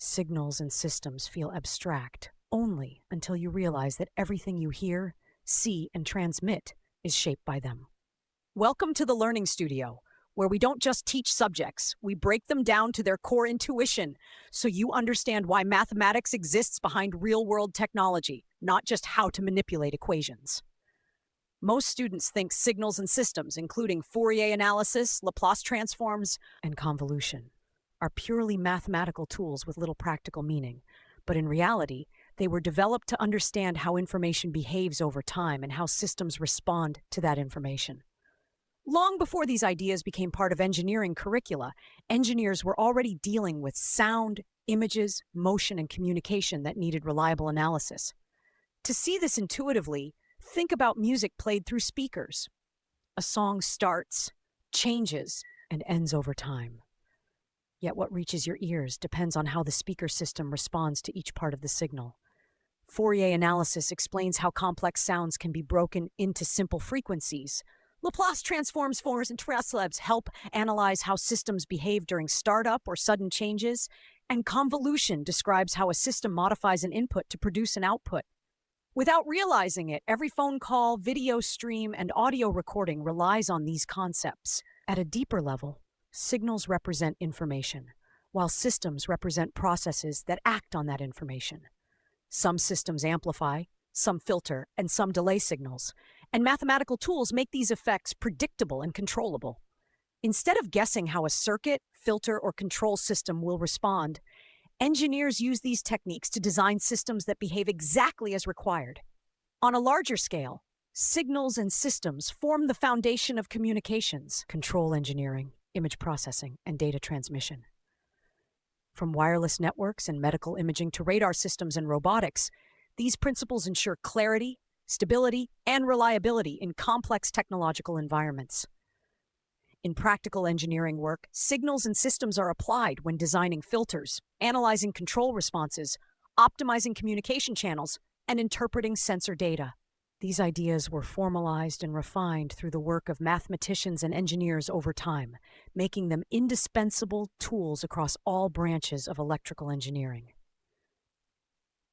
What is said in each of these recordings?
Signals and systems feel abstract only until you realize that everything you hear, see, and transmit is shaped by them. Welcome to the Learning Studio, where we don't just teach subjects, we break them down to their core intuition so you understand why mathematics exists behind real-world technology, not just how to manipulate equations. Most students think signals and systems, including Fourier analysis, Laplace transforms, and convolution, are purely mathematical tools with little practical meaning. But in reality, they were developed to understand how information behaves over time and how systems respond to that information. Long before these ideas became part of engineering curricula, engineers were already dealing with sound, images, motion, and communication that needed reliable analysis. To see this intuitively, think about music played through speakers. A song starts, changes, and ends over time. Yet what reaches your ears depends on how the speaker system responds to each part of the signal. Fourier analysis explains how complex sounds can be broken into simple frequencies. Laplace transforms forms and translabs help analyze how systems behave during startup or sudden changes, and convolution describes how a system modifies an input to produce an output. Without realizing it, every phone call, video stream, and audio recording relies on these concepts. At a deeper level, signals represent information, while systems represent processes that act on that information. Some systems amplify, some filter, and some delay signals, and mathematical tools make these effects predictable and controllable. Instead of guessing how a circuit, filter, or control system will respond, engineers use these techniques to design systems that behave exactly as required. On a larger scale, signals and systems form the foundation of communications, control engineering, image processing, and data transmission. From wireless networks and medical imaging to radar systems and robotics, these principles ensure clarity, stability, and reliability in complex technological environments. In practical engineering work, signals and systems are applied when designing filters, analyzing control responses, optimizing communication channels, and interpreting sensor data. These ideas were formalized and refined through the work of mathematicians and engineers over time, making them indispensable tools across all branches of electrical engineering.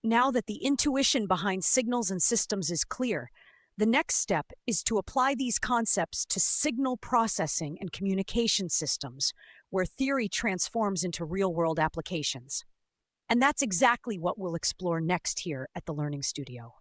Now that the intuition behind signals and systems is clear, the next step is to apply these concepts to signal processing and communication systems, where theory transforms into real-world applications. And that's exactly what we'll explore next here at the Learning Studio.